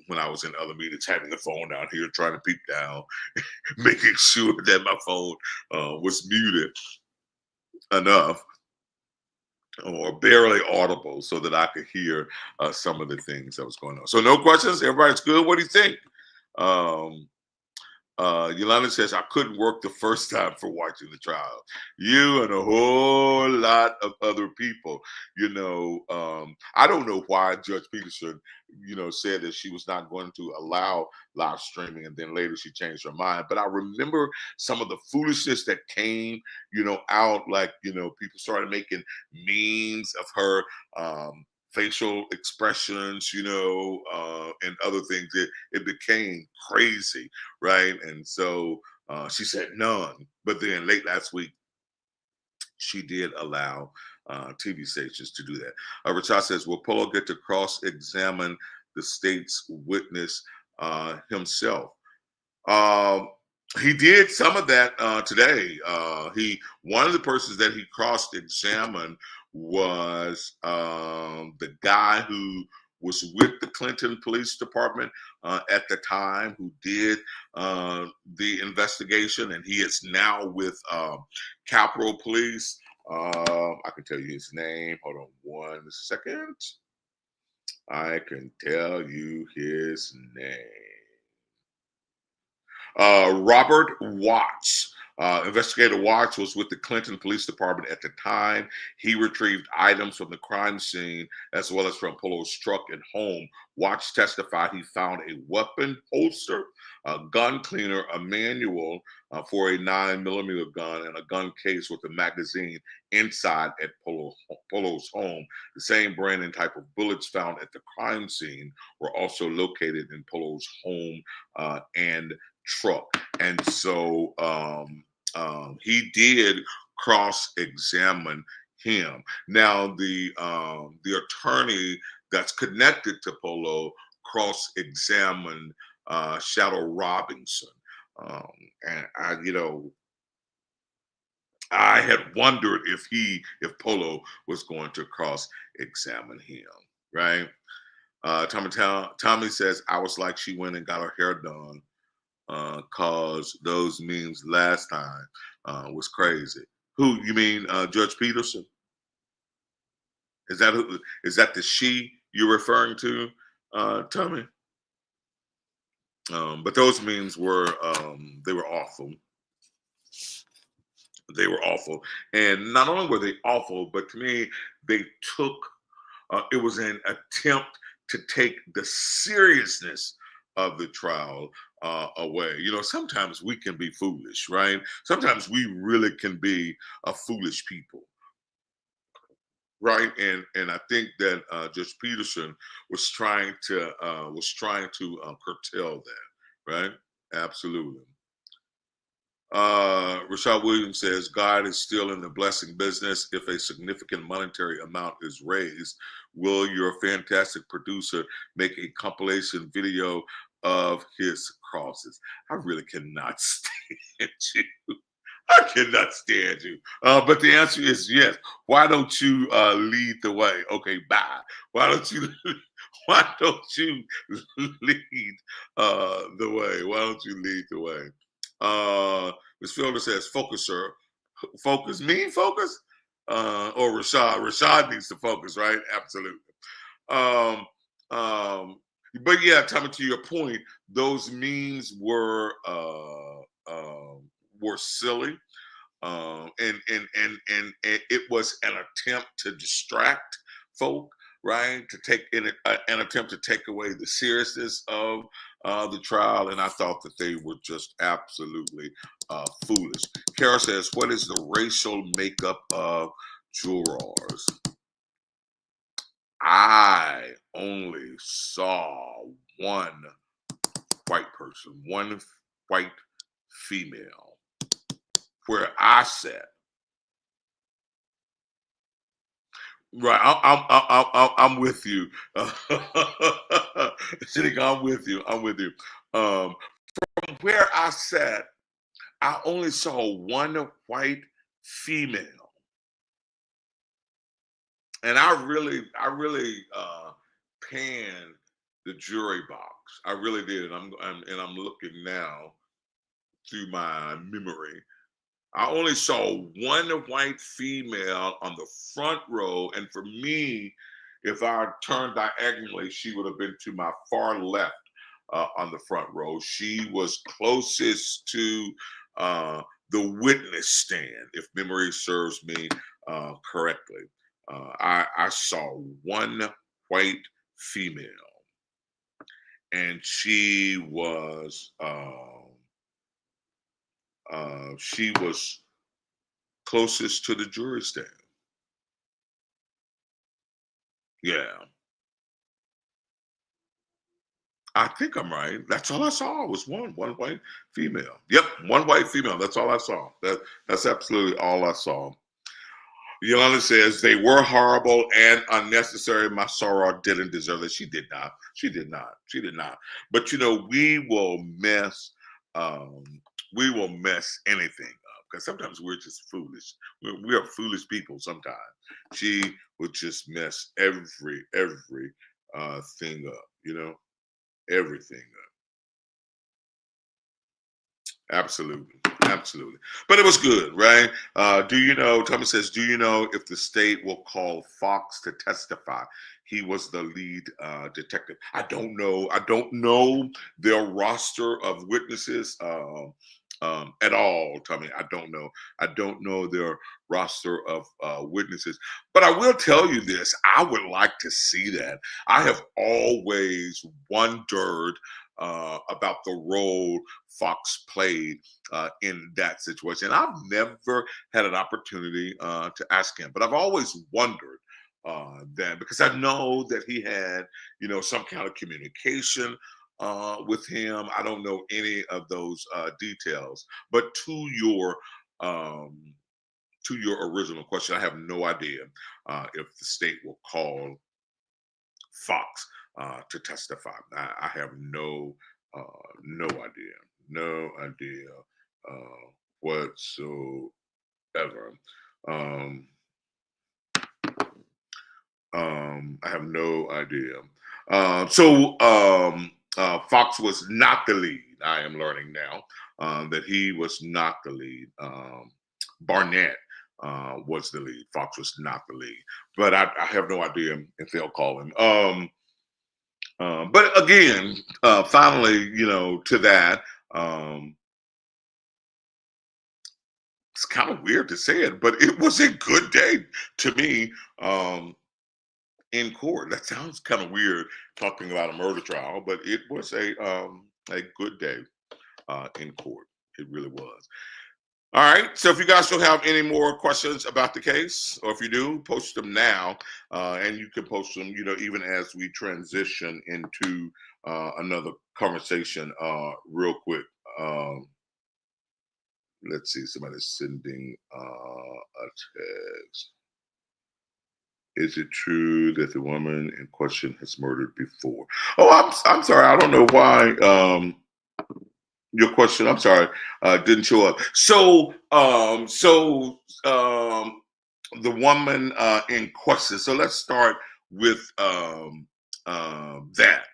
[SPEAKER 1] when I was in other meetings, having the phone down here, trying to peep down, making sure that my phone was muted enough or barely audible so that I could hear some of the things that was going on. So no questions? Everybody's good? What do you think? Um, Yolanda says, I couldn't work the first time for watching the trial. You and a whole lot of other people, I don't know why Judge Peterson, said that she was not going to allow live streaming, and then later she changed her mind. But I remember some of the foolishness that came, out, like, people started making memes of her, facial expressions, and other things. It became crazy, right? And so she said none. But then late last week, she did allow TV stations to do that. Rashad says, will Polo get to cross-examine the state's witness himself? Um, he did some of that today. One of the persons that he cross-examined was the guy who was with the Clinton Police Department at the time, who did the investigation, and he is now with Capitol Police. I can tell you his name. Hold on 1 second. I can tell you his name. Robert Watts. Investigator Watts was with the Clinton Police Department at the time. He retrieved items from the crime scene as well as from Polo's truck and home. Watts testified he found a weapon holster, a gun cleaner, a manual for a 9mm gun, and a gun case with a magazine inside at Polo's home. The same brand and type of bullets found at the crime scene were also located in Polo's home and truck. And so he did cross-examine him. Now the attorney that's connected to Polo cross-examined Shadow Robinson, and I had wondered if Polo was going to cross-examine him, right? Tommy says, I was like, she went and got her hair done, cause those memes last time was crazy. Who, you mean Judge Peterson? Is that the she you're referring to, Tommy? But those memes were they were awful. They were awful, and not only were they awful, but to me they took. It was an attempt to take the seriousness of the trial away. Sometimes we can be foolish, right? Sometimes we really can be a foolish people, right? And I think that Judge Peterson was trying to curtail that, right? Absolutely. Rashad Williams says, God is still in the blessing business. If a significant monetary amount is raised, will your fantastic producer make a compilation video of his crosses? I really cannot stand you. I cannot stand you. But the answer is yes. Why don't you lead the way? Okay, bye. Why don't you lead the way? Why don't you lead the way? Ms. Fielder says, focus, sir. Focus, mean focus? Or Rashad. Rashad needs to focus, right? Absolutely. Um, but yeah, coming to your point, those memes were silly. And it was an attempt to distract folk, right? To take an attempt to take away the seriousness of the trial, and I thought that they were just absolutely foolish. Kara says, "What is the racial makeup of jurors?" I only saw one white person, one white female, where I sat. Right, I'm with you. Shanika, I'm with you. I'm with you. From where I sat, I only saw one white female, and I really panned the jury box. I really did. I'm looking now through my memory. I only saw one white female on the front row, and for me, if I turned diagonally, she would have been to my far left. on the front row. She was closest to the witness stand, if memory serves me correctly. I saw one white female, and she was closest to the jury stand. Yeah, I think I'm right. That's all I saw was one white female. Yep, one white female. That's all I saw. That's absolutely all I saw. Yolanda says they were horrible and unnecessary. My soror didn't deserve it. She did not. She did not. She did not. But you know, um, we will mess anything up because sometimes we're just foolish. We are foolish people. Sometimes she would just mess every thing up. You know, everything up. Absolutely. Absolutely. But it was good, right? Do you know, Thomas says, do you know if the state will call Fox to testify? He was the lead detective. I don't know. I don't know their roster of witnesses at all, Tommy. I don't know. I don't know their roster of witnesses. But I will tell you this. I would like to see that. I have always wondered about the role Fox played in that situation. I've never had an opportunity to ask him, but I've always wondered that because I know that he had, you know, some kind of communication with him. I don't know any of those details, but um, to your original question, I have no idea if the state will call Fox to testify. I have no idea, no idea whatsoever. Um, I have no idea. Fox was not the lead. I am learning now that he was not the lead. Barnett was the lead. Fox was not the lead. But I have no idea if they'll call him. But again, finally, you know, to that, um, it's kind of weird to say it, but it was a good day to me in court. That sounds kind of weird talking about a murder trial, but it was a good day in court. It really was. All right. So if you guys don't have any more questions about the case, or if you do, post them now, and you can post them, you know, even as we transition into another conversation, real quick. Let's see. Somebody's sending a text. Is it true that the woman in question has murdered before? Oh, I'm sorry. I don't know why your question, I'm sorry, didn't show up. The woman in question. So let's start with that.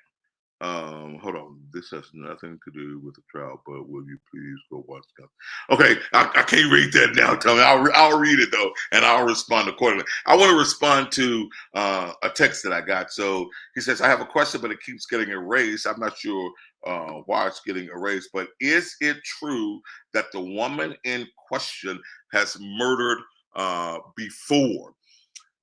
[SPEAKER 1] Hold on. This has nothing to do with the trial, but will you please go watch that? Okay, I can't read that now. Tell me, I'll read it though, and I'll respond accordingly. I want to respond to a text that I got. So he says, I have a question, but it keeps getting erased. I'm not sure why it's getting erased, but is it true that the woman in question has murdered before?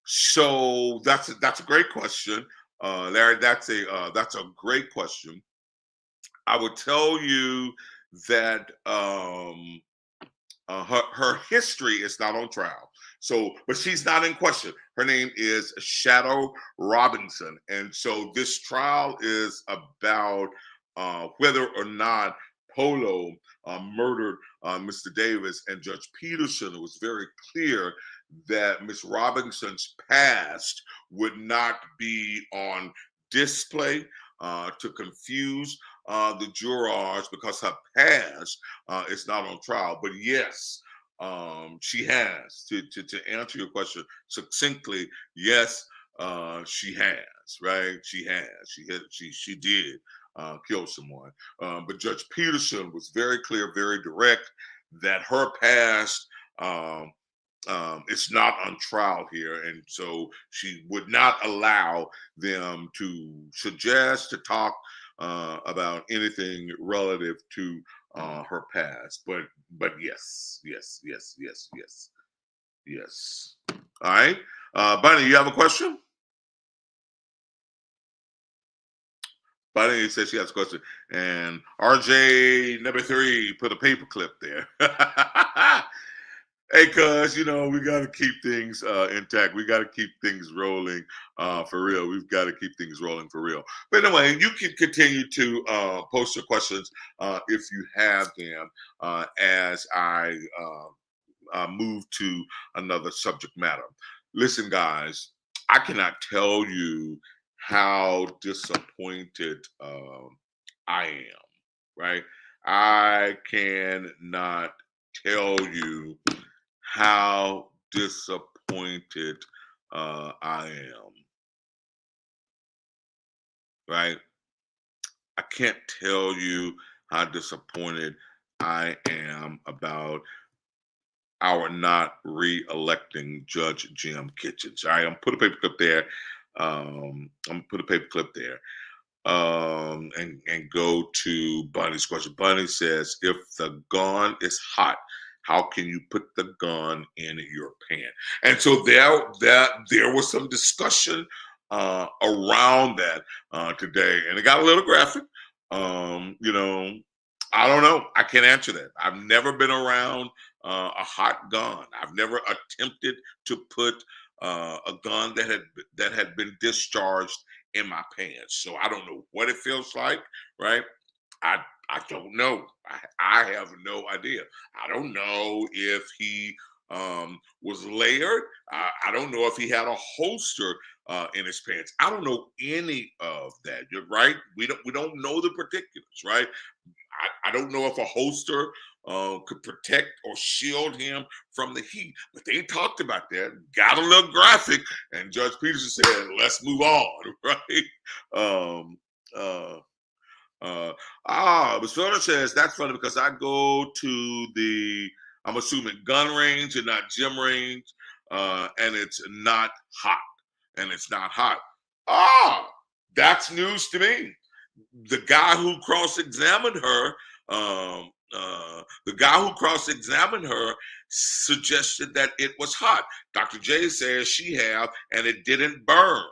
[SPEAKER 1] So that's a great question, Larry. That's a great question. I would tell you that her history is not on trial. So, but she's not in question. Her name is Shadow Robinson, and so this trial is about whether or not Polo murdered Mr. Davis, and Judge Peterson was very clear that Miss Robinson's past would not be on display to confuse the jurors because her past is not on trial. But yes, she has. To answer your question succinctly, yes, she has. Right? She has. She did kill someone. But Judge Peterson was very clear, very direct that her past. It's not on trial here, and so she would not allow them to suggest, to talk about anything relative to her past. But yes, yes, yes, yes, yes, yes. All right, Bunny, you have a question? Bunny says she has a question, and RJ number 3 put a paper clip there. Hey, cuz, we got to keep things intact. We got to keep things rolling for real. We've got to keep things rolling for real. But anyway, you can continue to post your questions if you have them as I move to another subject matter. Listen, guys, I cannot tell you how disappointed I am, right? I cannot tell you how disappointed I am, right? I can't tell you how disappointed I am about our not re-electing Judge Jim Kitchens. All right, I'm gonna put a paper clip there. I'm gonna put a paper clip there. And go to Bunny's question. Bunny says, if the gun is hot, how can you put the gun in your pant? And so there was some discussion around that today, and it got a little graphic. I don't know. I can't answer that. I've never been around a hot gun. I've never attempted to put a gun that had been discharged in my pants. So I don't know what it feels like, right? I I don't know. I have no idea. I don't know if he was layered. I don't know if he had a holster in his pants. I don't know any of that. You're right. We don't know the particulars, right? I don't know if a holster could protect or shield him from the heat, but they talked about that, got a little graphic, and Judge Peterson said, "Let's move on," right? Um, uh, but Soda says that's funny because I go to I'm assuming gun range and not gym range, and it's not hot, and it's not hot. Ah, that's news to me. The guy who cross-examined her, suggested that it was hot. Dr. J says she have, and it didn't burn.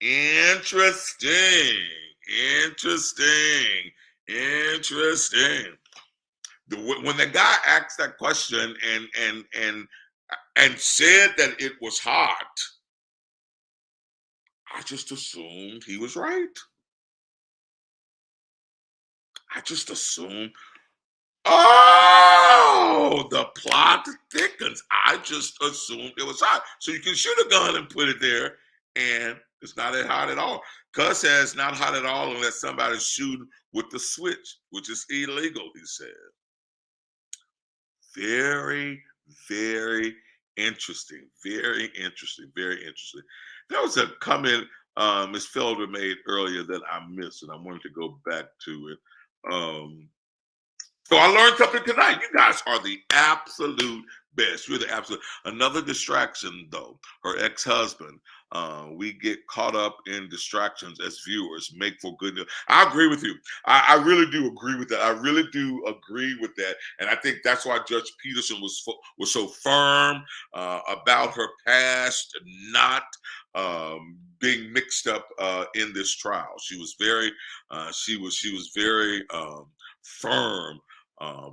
[SPEAKER 1] Interesting. Interesting. Interesting. When the guy asked that question and said that it was hot, I just assumed he was right. I just assumed, oh, the plot thickens. I just assumed it was hot. So you can shoot a gun and put it there, and it's not that hot at all. Cuz says not hot at all unless somebody's shooting with the switch, which is illegal, he said. Very, very interesting. Very interesting. Very interesting. There was a comment Ms. Felder made earlier that I missed, and I wanted to go back to it. So I learned something tonight. You guys are the absolute best. You're the absolute. Another distraction, though, her ex-husband. We get caught up in distractions as viewers, make for good news. I agree with you. I really do agree with that. I really do agree with that. And I think that's why Judge Peterson was so firm about her past not being mixed up in this trial. She was very very firm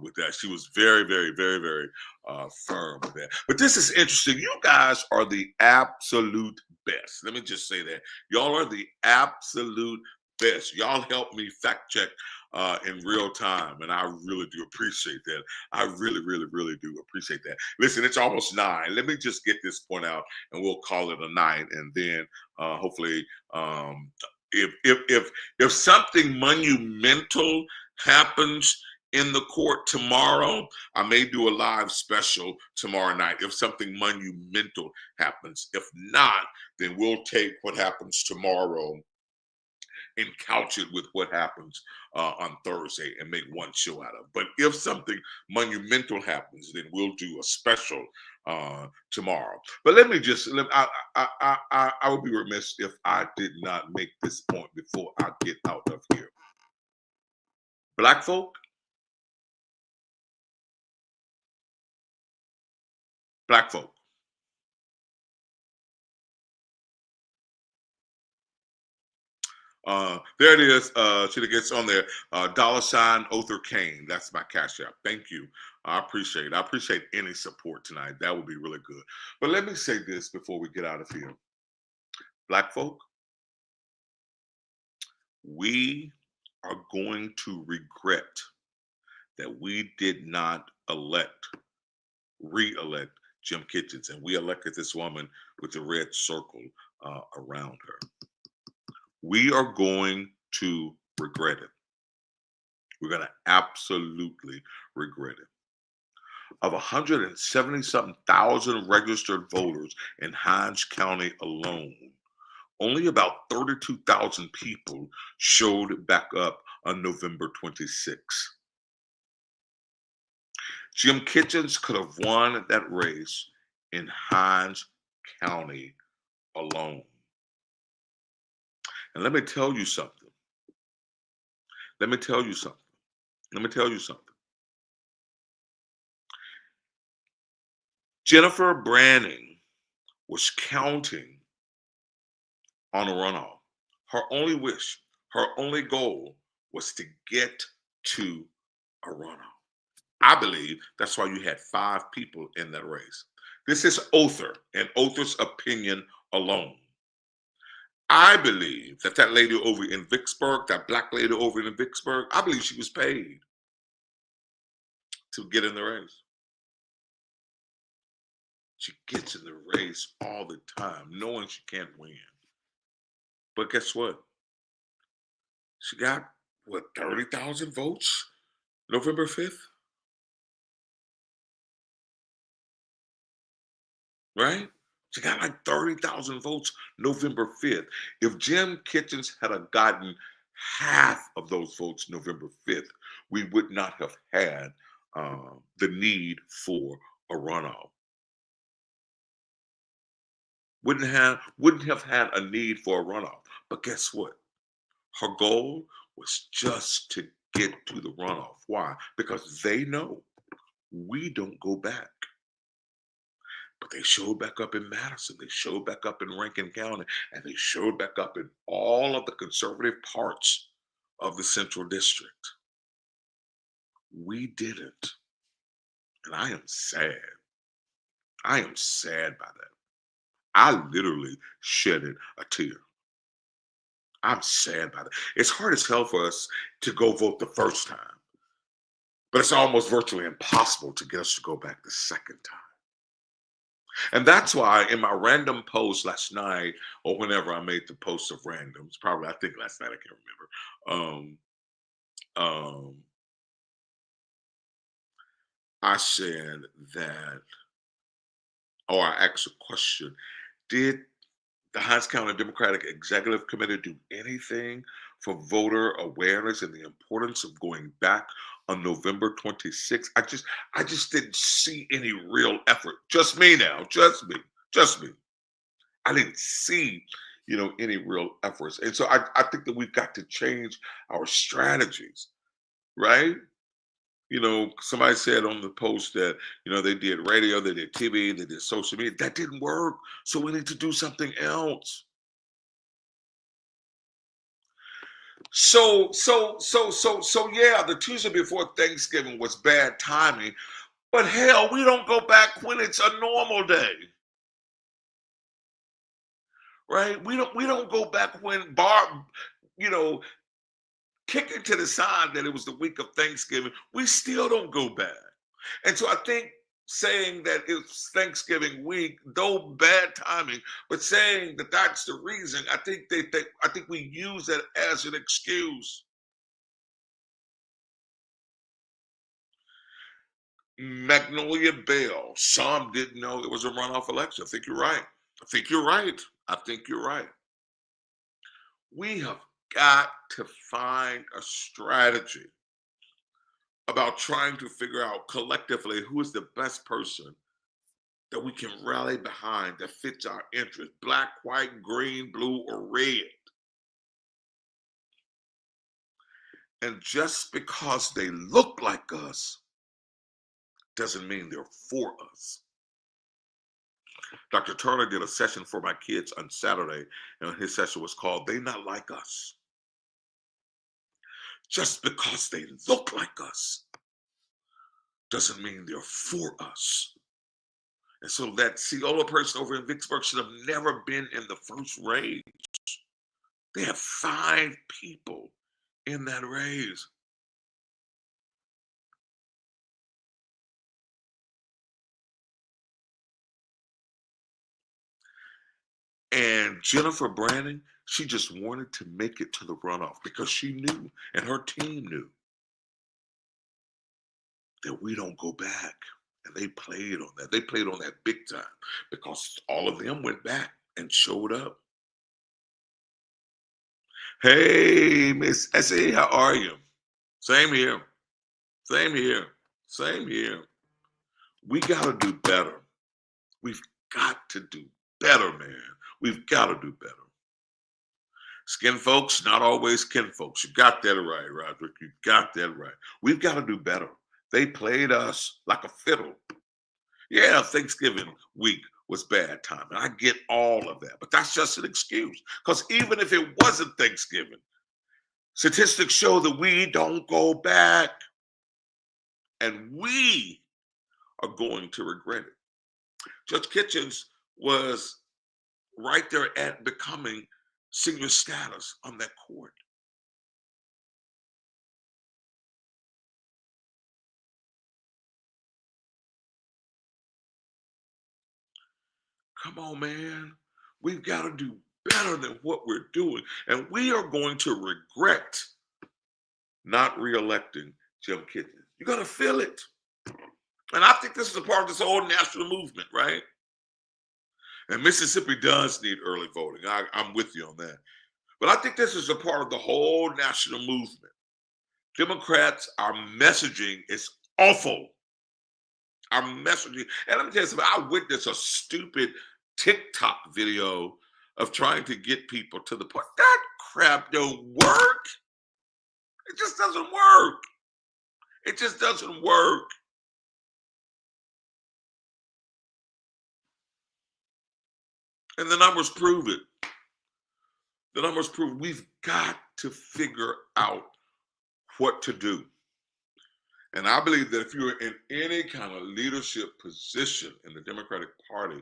[SPEAKER 1] with that. She was very, very, very, very firm with that. But this is interesting. You guys are the absolute best. Let me just say that. Y'all are the absolute best. Y'all help me fact check in real time, and I really do appreciate that. I really, really, really do appreciate that. Listen, it's almost 9. Let me just get this point out, and we'll call it a night, and then hopefully, if something monumental happens in the court tomorrow, I may do a live special tomorrow night if something monumental happens. If not, then we'll take what happens tomorrow and couch it with what happens on Thursday and make one show out of. But if something monumental happens, then we'll do a special tomorrow. But let me just, I would be remiss if I did not make this point before I get out of here. Black folk, black folk. There it is. Should it gets on there? $ Othor Cain. That's my cash app. Thank you. I appreciate it. I appreciate any support tonight. That would be really good. But let me say this before we get out of here. Black folk, we are going to regret that we did not re-elect Jim Kitchens, and we elected this woman with the red circle around her. We are going to regret it. We're going to absolutely regret it. Of 170-something thousand registered voters in Hinds County alone, only about 32,000 people showed back up on November 26. Jim Kitchens could have won that race in Hinds County alone. And let me tell you something. Let me tell you something. Let me tell you something. Jennifer Branning was counting on a runoff. Her only wish, her only goal was to get to a runoff. I believe that's why you had 5 people in that race. This is Othor and Othor's opinion alone. I believe that that lady over in Vicksburg, that black lady over in Vicksburg, I believe she was paid to get in the race. She gets in the race all the time, knowing she can't win. But guess what? She got, 30,000 votes November 5th? Right? She got like 30,000 votes November 5th. If Jim Kitchens had gotten half of those votes November 5th, we would not have had the need for a runoff. Wouldn't have had a need for a runoff. But guess what? Her goal was just to get to the runoff. Why? Because they know we don't go back. But they showed back up in Madison, they showed back up in Rankin County, and they showed back up in all of the conservative parts of the Central District. We didn't. And I am sad. I am sad by that. I literally shedded a tear. I'm sad by that. It's hard as hell for us to go vote the first time, but it's almost virtually impossible to get us to go back the second time. And that's why in my random post last night, or whenever I made the post of randoms, probably I think last night, I can't remember. I said that, or I asked a question: did the Hinds County Democratic Executive Committee do anything for voter awareness and the importance of going back on November 26th? I just didn't see any real effort. Just me now, just me. I didn't see, any real efforts. And so I think that we've got to change our strategies, right? Somebody said on the post that, they did radio, they did TV, they did social media. That didn't work. So we need to do something else. So yeah, the Tuesday before Thanksgiving was bad timing, but hell, we don't go back when it's a normal day. Right? We don't go back when Barb, kicking to the side that it was the week of Thanksgiving. We still don't go back. And so I think saying that it's Thanksgiving week, though bad timing, but saying that that's the reason, I think we use that as an excuse. Magnolia Bell, some didn't know it was a runoff election. I think you're right. I think you're right. We have got to find a strategy about trying to figure out collectively who is the best person that we can rally behind that fits our interest, black, white, green, blue, or red. And just because they look like us doesn't mean they're for us. Dr. Turner did a session for my kids on Saturday, and his session was called They Not Like Us. Just because they look like us doesn't mean they're for us. And so that Ceola person over in Vicksburg should have never been in the first raise. They have 5 people in that raise. And Jennifer Branning, she just wanted to make it to the runoff because she knew, and her team knew, that we don't go back. And they played on that. They played on that big time because all of them went back and showed up. Hey, Miss Essie, how are you? Same here. Same here. Same here. We got to do better. We've got to do better, man. We've got to do better. Skin folks, not always kin folks. You got that right, Roderick. You got that right. We've got to do better. They played us like a fiddle. Yeah, Thanksgiving week was bad time. And I get all of that. But that's just an excuse. Because even if it wasn't Thanksgiving, statistics show that we don't go back. And we are going to regret it. Judge Kitchens was right there at becoming senior status on that court. Come on, man. We've got to do better than what we're doing. And we are going to regret not re-electing Jim Kitchens. You're going to feel it. And I think this is a part of this whole national movement, right? And Mississippi does need early voting. I'm with you on that. But I think this is a part of the whole national movement. Democrats, our messaging is awful. Our messaging, and let me tell you something, I witnessed a stupid TikTok video of trying to get people to the point. That crap don't work. It just doesn't work. It just doesn't work. And the numbers prove it. The numbers prove we've got to figure out what to do. And I believe that if you're in any kind of leadership position in the Democratic Party,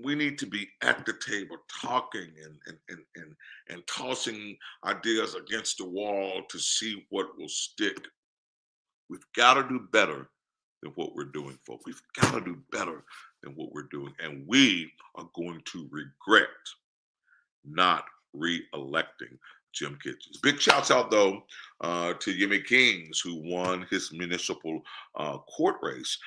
[SPEAKER 1] we need to be at the table talking and tossing ideas against the wall to see what will stick. We've got to do better than what we're doing, folks. We've got to do better than what we're doing. And we are going to regret not re-electing Jim Kitchens. Big shouts out, though, to Yemi Kings, who won his municipal court race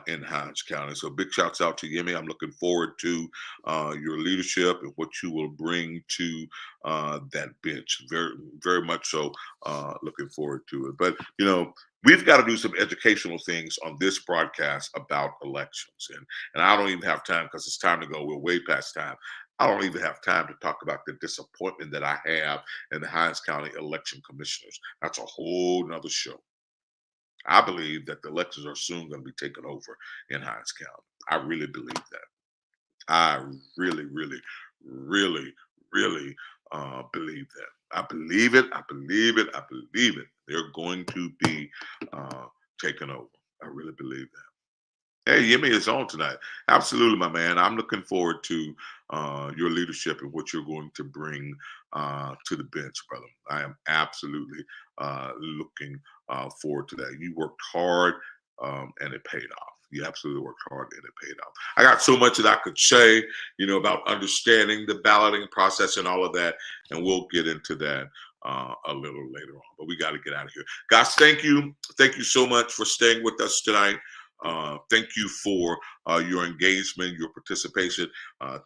[SPEAKER 1] in Hinds County. So big shouts out to Yemi. I'm looking forward to your leadership and what you will bring to that bench. Very, very much so looking forward to it. But, you know, we've got to do some educational things on this broadcast about elections. And I don't even have time because it's time to go. We're way past time. I don't even have time to talk about the disappointment that I have in the Hinds County election commissioners. That's a whole nother show. I believe that the elections are soon going to be taken over in Hinds County. I really believe that. I really, really, really, really believe that. I believe it. I believe it. I believe it. They're going to be taken over. I really believe that. Hey, Yemi is on tonight. Absolutely, my man. I'm looking forward to your leadership and what you're going to bring to the bench, brother. I am absolutely looking forward to that. You worked hard and it paid off. You absolutely worked hard and it paid off. I got so much that I could say, you know, about understanding the balloting process and all of that, and we'll get into that a little later on. But we got to get out of here. Guys, thank you. Thank you so much for staying with us tonight. Thank you for your engagement, your participation.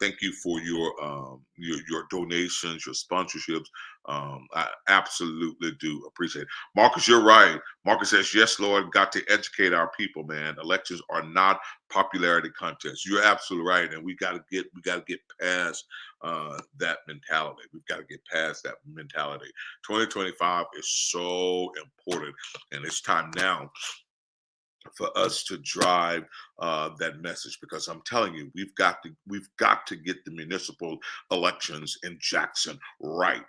[SPEAKER 1] Thank you for your donations, your sponsorships. I absolutely do appreciate it. Marcus, you're right. Marcus says, "Yes, Lord, got to educate our people, man. Elections are not popularity contests." You're absolutely right, and we got to get past that mentality. We've got to get past that mentality. 2025 is so important, and it's time now for us to drive that message, because I'm telling you, we've got to get the municipal elections in Jackson right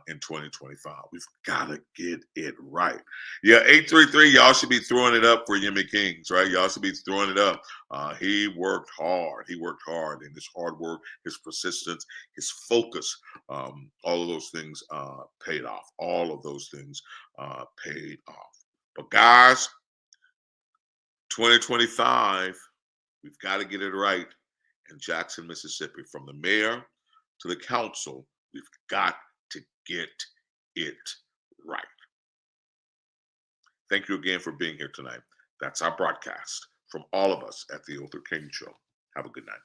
[SPEAKER 1] in 2025. We've got to get it right. Yeah, 833. Y'all should be throwing it up for Yemi Kings, right? Y'all should be throwing it up. He worked hard. He worked hard, and his hard work, his persistence, his focus, all of those things paid off. All of those things paid off. But guys, 2025, we've got to get it right in Jackson, Mississippi. From the mayor to the council, we've got to get it right. Thank you again for being here tonight. That's our broadcast from all of us at the Othor Cain Show. Have a good night.